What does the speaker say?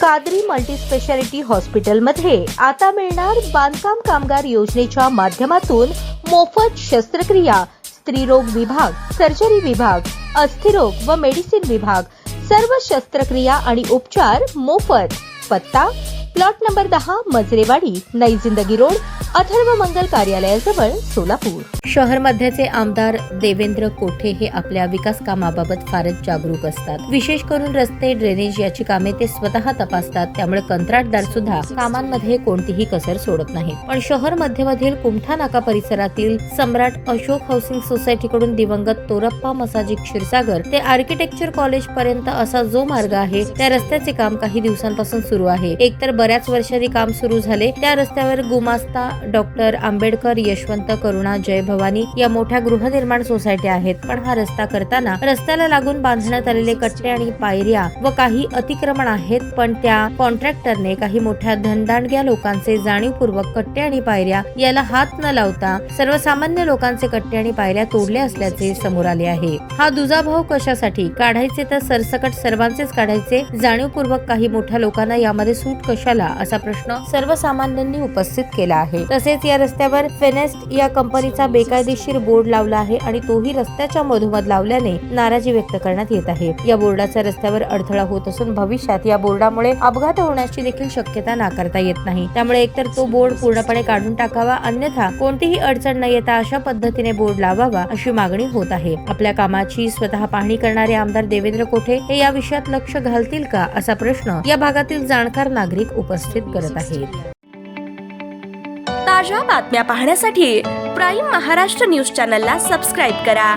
Qadri multispeciality हॉस्पिटलमध्ये आता मिळणार बांधकाम कामगार योजनेच्या माध्यमातून मोफत शस्त्रक्रिया, स्त्रीरोग विभाग, सर्जरी विभाग, अस्थिरोग व मेडिसिन विभाग, सर्व शस्त्रक्रिया आणि उपचार मोफत। पत्ता प्लॉट नंबर 10 मजरेवाडी, नई जिंदगी रोड, अथर्व मंगल कार्यालयाजवळ, सोलापूर। शहर मध्यचे आमदार देवेंद्र कोठे हे आपल्या विकास कामाबाबत फारच जागरूक असतात। विशेष करून रस्ते, ड्रेनेज याची कामे ते स्वतः तपासतात। त्यामुळे कंत्राटदार सुद्धा कामांमध्ये कोणतीही कसर सोडत नाहीत। पण शहर मध्यमधील कुमठा नाका परिसरातील सम्राट अशोक हाऊसिंग सोसायटी कडून दिवंगत तोरप्पा मसाजी क्षीरसागर ते आर्किटेक्चर कॉलेज पर्यंत असा जो मार्ग आहे, त्या रस्त्याचे काम काही दिवसांपासून सुरू आहे। एकतर बऱ्याच वर्षांनी काम सुरू झाले। त्या रस्त्यावर गुमास्ता, डॉक्टर आंबेडकर, यशवंत, करुणा, जय भवानी या मोठ्या गृहनिर्माण सोसायटी आहेत। पण हा रस्ता करताना रस्त्याला लागून बांधण्यात आलेले कट्टे आणि पायऱ्या व काही अतिक्रमण आहेत। पण त्या कॉन्ट्रॅक्टरने काही मोठ्या धनदांडग्या लोकांचे जाणीवपूर्वक कट्टे आणि पायऱ्या याला हात न लावता सर्वसामान्य लोकांचे कट्टे आणि पायऱ्या तोडले असल्याचे समोर आले आहे। हा दुजाभाव कशासाठी काढायचे तर सरसकट सर्वांचेच काढायचे, जाणीवपूर्वक काही मोठ्या लोकांना यामध्ये सूट कशाला, असा प्रश्न सर्वसामान्यांनी उपस्थित केला आहे। तसेच या रस्त्यावर फेनेस्ट या कंपनीचा बेकायदेशीर बोर्ड लावला आहे आणि तोही रस्त्याच्या मधोमध लावल्याने नाराजी व्यक्त करण्यात येत आहे। या बोर्डाचा रस्त्यावर अडथळा होत असून भविष्यात या बोर्डामुळे अपघात होण्याची देखील शक्यता नाकारता येत नाही। त्यामुळे एकतर तो बोर्ड पूर्णपणे काढून टाकावा, अन्यथा कोणतीही अडचण न येता अशा पद्धतीने बोर्ड लावावा, अशी मागणी होत आहे। आपल्या कामाची स्वतः पाहणी करणारे आमदार देवेंद्र कोठे हे या विषयात लक्ष घालतील का, असा प्रश्न या भागातील जाणकार नागरिक उपस्थित करत आहेत। ताज्या बातम्या पाहण्यासाठी प्राईम महाराष्ट्र न्यूज चॅनलला सबस्क्राईब करा।